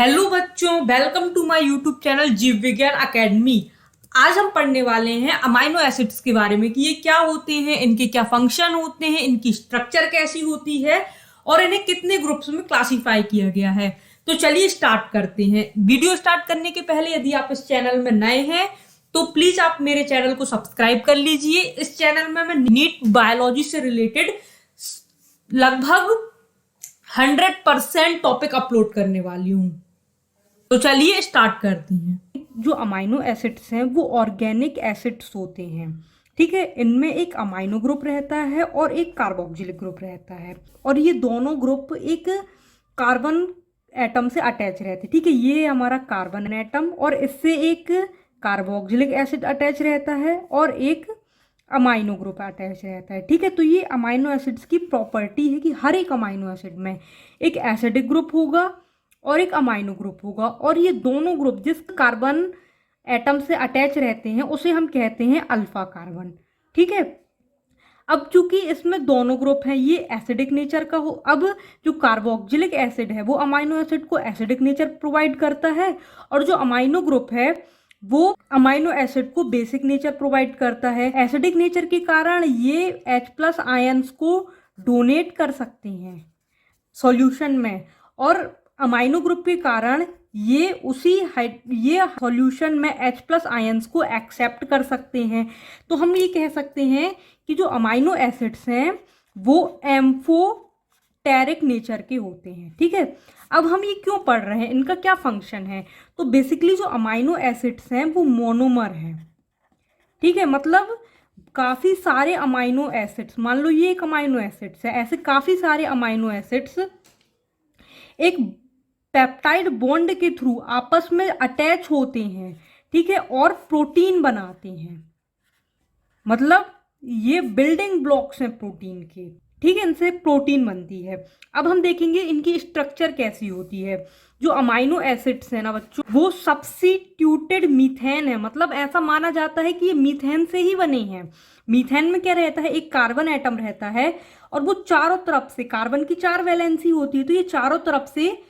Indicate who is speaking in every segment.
Speaker 1: Hello बच्चों, welcome to my YouTube channel जीव विज्ञान अकेडमी। आज हम पढ़ने वाले हैं अमाइनो एसिड्स के बारे में कि ये क्या होते हैं, इनके क्या फंक्शन होते हैं, इनकी स्ट्रक्चर कैसी होती है और इन्हें कितने ग्रुप्स में क्लासिफाई किया गया है। तो चलिए स्टार्ट करते हैं। वीडियो स्टार्ट करने के पहले यदि आप इस चैनल में नए हैं तो प्लीज आप मेरे चैनल को सब्सक्राइब कर लीजिए। इस चैनल में मैं नीट बायोलॉजी से रिलेटेड लगभग 100% टॉपिक अपलोड करने वाली हूँ। तो चलिए स्टार्ट करते हैं। जो अमाइनो एसिड्स हैं वो ऑर्गेनिक एसिड्स होते हैं, ठीक है। इनमें एक अमाइनो ग्रुप रहता है और एक कार्बोक्सिलिक ग्रुप रहता है, और ये दोनों ग्रुप एक कार्बन एटम से अटैच रहते हैं, ठीक है। ये हमारा कार्बन एटम और इससे एक कार्बोक्सिलिक एसिड अटैच रहता है और एक अमाइनो ग्रुप अटैच रहता है, ठीक है। तो ये अमाइनो एसिड्स की प्रॉपर्टी है कि हर एक अमाइनो एसिड में एक एसिडिक ग्रुप होगा और एक अमाइनो ग्रुप होगा, और ये दोनों ग्रुप जिस कार्बन एटम से अटैच रहते हैं उसे हम कहते हैं अल्फा कार्बन, ठीक है। अब चूंकि इसमें दोनों ग्रुप हैं, ये एसिडिक नेचर का हो, अब जो कार्बोक्सिलिक एसिड है वो अमाइनो एसिड को एसिडिक नेचर प्रोवाइड करता है, और जो अमाइनो ग्रुप है वो अमाइनो एसिड को बेसिक नेचर प्रोवाइड करता है। एसिडिक नेचर के कारण ये H+ आयंस को डोनेट कर सकते हैं सॉल्यूशन में, और अमाइनो ग्रुप के कारण ये सॉल्यूशन में H+ आयंस को एक्सेप्ट कर सकते हैं। तो हम ये कह सकते हैं कि जो अमाइनो एसिड्स हैं वो एम्फोटेरिक नेचर के होते हैं, ठीक है। अब हम ये क्यों पढ़ रहे हैं, इनका क्या फंक्शन है। तो बेसिकली जो अमाइनो एसिड्स हैं वो मोनोमर हैं, ठीक है। मतलब काफ़ी सारे अमाइनो एसिड्स, मान लो ये एक अमाइनो एसिड्स है, ऐसे काफ़ी सारे अमाइनो एसिड्स एक पेप्टाइड बॉन्ड के थ्रू आपस में अटैच होते हैं, ठीक है, और प्रोटीन बनाते हैं। मतलब ये बिल्डिंग ब्लॉक्स हैं प्रोटीन के, ठीक है, इनसे प्रोटीन बनती है। अब हम देखेंगे इनकी स्ट्रक्चर कैसी होती है। जो अमाइनो एसिड्स है ना बच्चों, वो सब्स्टिट्यूटेड मीथेन है। मतलब ऐसा माना जाता है कि ये मीथेन से ही बने हैं। मीथेन में क्या रहता है, एक कार्बन एटम रहता है और वो चारों तरफ से, कार्बन की 4 वैलेंसी होती है, तो ये चारों तरफ से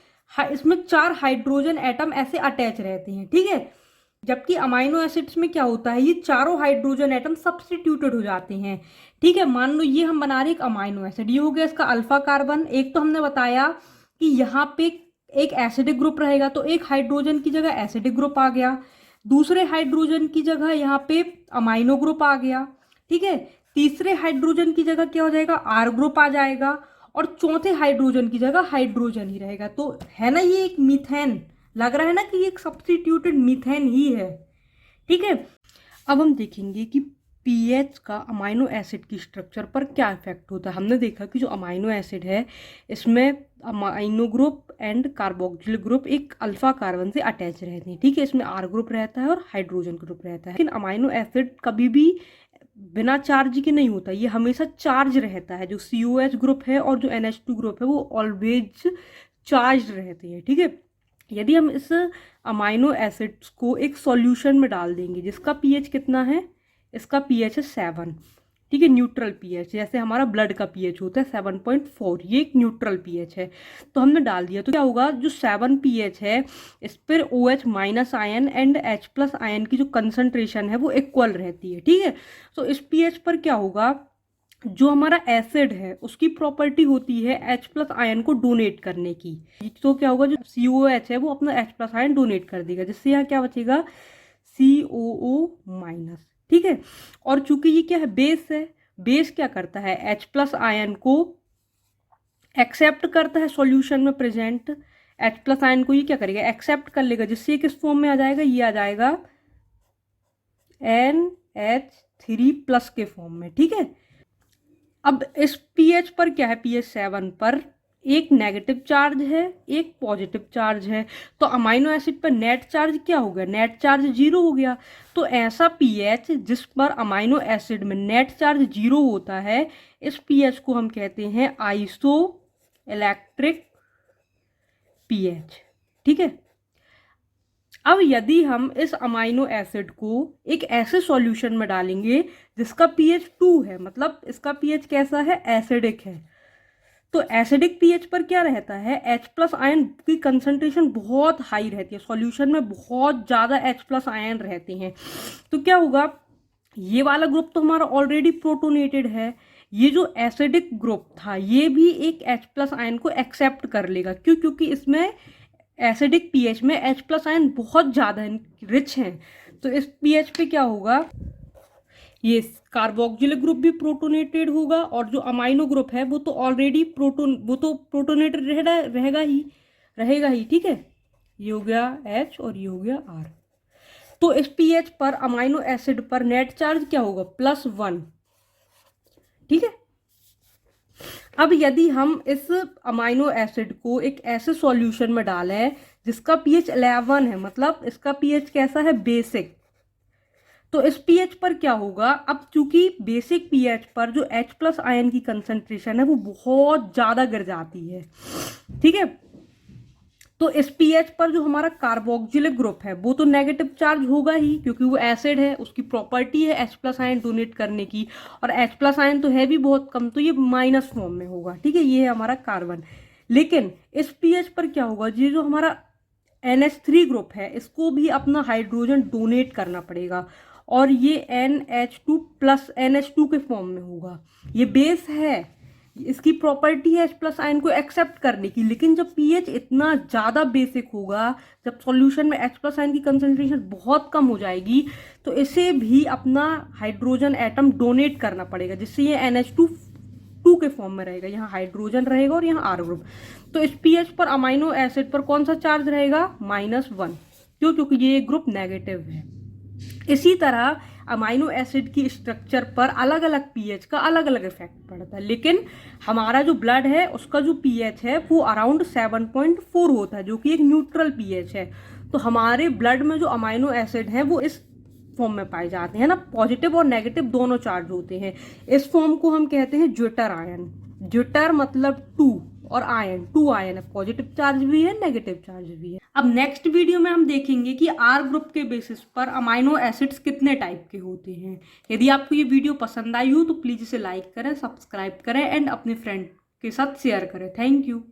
Speaker 1: इसमें 4 हाइड्रोजन एटम ऐसे अटैच रहते हैं, ठीक है। जबकि अमाइनो एसिड्स में क्या होता है, ये चारों हाइड्रोजन एटम सब्स्टिट्यूटेड हो जाते हैं, ठीक है। मान लो ये हम बना रहे एक अमाइनो एसिड, ये हो गया इसका अल्फा कार्बन। एक तो हमने बताया कि यहाँ पे एक एसिडिक ग्रुप रहेगा, तो एक हाइड्रोजन की जगह एसिडिक ग्रुप आ गया, दूसरे हाइड्रोजन की जगह यहाँ पे अमाइनो ग्रुप आ गया, ठीक है। तीसरे हाइड्रोजन की जगह क्या हो जाएगा, आर ग्रुप आ जाएगा, और चौथे हाइड्रोजन की जगह हाइड्रोजन ही रहेगा। तो है ना ये एक मीथेन, लग रहा है ना कि ये एक सब्स्टिट्यूटेड मीथेन ही है, ठीक है। अब हम देखेंगे कि पीएच का अमाइनो एसिड की स्ट्रक्चर पर क्या इफेक्ट होता है। हमने देखा कि जो अमाइनो एसिड है इसमें amino group and carboxylic group एक अल्फा कार्बन से अटैच रहते हैं, ठीक है। इसमें आर ग्रुप रहता है और हाइड्रोजन ग्रुप रहता है। लेकिन अमाइनो एसिड कभी भी बिना चार्ज के नहीं होता, ये हमेशा चार्ज रहता है। जो COH ग्रुप है और जो NH2 ग्रुप है वो ऑलवेज चार्ज रहते हैं, ठीक है। यदि हम इस अमाइनो एसिड्स को एक सॉल्यूशन में डाल देंगे जिसका pH कितना है, इसका pH है 7, ठीक है, न्यूट्रल pH, जैसे हमारा ब्लड का pH होता है 7.4, ये एक न्यूट्रल pH है। तो हमने डाल दिया तो क्या होगा, जो 7 pH है इस पर OH- ion and H+ ion की जो कंसंट्रेशन है वो इक्वल रहती है, ठीक है। तो इस pH पर क्या होगा, जो हमारा एसिड है उसकी प्रॉपर्टी होती है H+ आयन को डोनेट करने की। तो क्या होगा, जो COH है वो अपना H+ आयन डोनेट कर देगा, जिससे यहाँ क्या बचेगा, COO-, ठीक है। और चूंकि ये क्या है, बेस है, बेस क्या करता है, H+ आयन को एक्सेप्ट करता है सॉल्यूशन में प्रेजेंट। H+ आयन को ये क्या करेगा, एक्सेप्ट कर लेगा, जिससे ये किस फॉर्म में आ जाएगा, ये आ जाएगा NH3+ के फॉर्म में, ठीक है। अब इस pH पर क्या है, pH 7 पर एक नेगेटिव चार्ज है, एक पॉजिटिव चार्ज है। तो अमाइनो एसिड पर नेट चार्ज क्या हो गया, नेट चार्ज 0 हो गया। तो ऐसा pH जिस पर अमाइनो एसिड में नेट चार्ज 0 होता है, इस pH को हम कहते हैं आइसो इलेक्ट्रिक pH, ठीक है। अब यदि हम इस अमाइनो एसिड को एक ऐसे सॉल्यूशन में डालेंगे जिसका pH 2 है, मतलब इसका pH कैसा है, एसिडिक है, तो एसिडिक पीएच पर क्या रहता है, H+ आयन की कंसंट्रेशन बहुत हाई रहती है, सॉल्यूशन में बहुत ज़्यादा H+ आयन रहते हैं। तो क्या होगा, ये वाला ग्रुप तो हमारा ऑलरेडी प्रोटोनेटेड है, ये जो एसिडिक ग्रुप था ये भी एक H+ आयन को एक्सेप्ट कर लेगा। क्यों? क्योंकि इसमें एसिडिक पीएच में H+ आयन बहुत ज़्यादा रिच हैं। तो इस पीएच पे क्या होगा, ये कार्बोक्सिलिक ग्रुप भी प्रोटोनेटेड होगा, और जो अमाइनो ग्रुप है वो तो ऑलरेडी प्रोटोनेटेड रहेगा ही। ठीक है, ये हो गया H और ये हो गया R। तो इस पीएच पर अमाइनो एसिड पर नेट चार्ज क्या होगा, +1। ठीक है, अब यदि हम इस अमाइनो एसिड को एक ऐसे सॉल्यूशन में डालें जिसका पीएच 11 है, मतलब इसका पीएच कैसा है, बेसिक, तो इस पीएच पर क्या होगा, अब चूंकि बेसिक पीएच पर जो H+ आयन की कंसंट्रेशन है वो बहुत ज्यादा गिर जाती है। ठीक है, तो इस पीएच पर जो हमारा कार्बोक्सिलिक ग्रुप है वो तो नेगेटिव चार्ज होगा ही, क्योंकि वो एसिड है, उसकी प्रॉपर्टी है H+ आयन डोनेट करने की, और H+ आयन तो है भी बहुत कम, तो ये माइनस फॉर्म में होगा। ठीक है, ये है हमारा कार्बन। लेकिन इस पीएच पर क्या होगा, ये जो हमारा NH3 ग्रुप है इसको भी अपना हाइड्रोजन डोनेट करना पड़ेगा, और ये NH2 प्लस NH2 के फॉर्म में होगा। ये बेस है, इसकी प्रॉपर्टी है H+ आयन को एक्सेप्ट करने की, लेकिन जब पीएच इतना ज़्यादा बेसिक होगा, जब सॉल्यूशन में H+ आयन की कंसंट्रेशन बहुत कम हो जाएगी, तो इसे भी अपना हाइड्रोजन एटम डोनेट करना पड़ेगा, जिससे ये NH2 के फॉर्म में रहेगा, यहाँ हाइड्रोजन रहेगा और यहाँ R ग्रुप। तो इस पीएच पर अमाइनो एसिड पर कौन सा चार्ज रहेगा, -1। क्यों? क्योंकि ये ग्रुप नेगेटिव है। इसी तरह अमाइनो एसिड की स्ट्रक्चर पर अलग अलग पीएच का अलग अलग इफेक्ट पड़ता है, लेकिन हमारा जो ब्लड है उसका जो पीएच है वो अराउंड 7.4 होता है, जो कि एक न्यूट्रल पीएच है। तो हमारे ब्लड में जो अमाइनो एसिड है वो इस फॉर्म में पाए जाते हैं ना, पॉजिटिव और नेगेटिव दोनों चार्ज होते हैं। इस फॉर्म को हम कहते हैं ज्विटर आयन। ज्विटर मतलब 2, और आयन 2 आयन है, पॉजिटिव चार्ज भी है नेगेटिव चार्ज भी है। अब नेक्स्ट वीडियो में हम देखेंगे कि R ग्रुप के बेसिस पर अमाइनो एसिड्स कितने टाइप के होते हैं। यदि आपको ये वीडियो पसंद आई हो तो प्लीज इसे लाइक करें, सब्सक्राइब करें एंड अपने फ्रेंड के साथ शेयर करें। Thank you.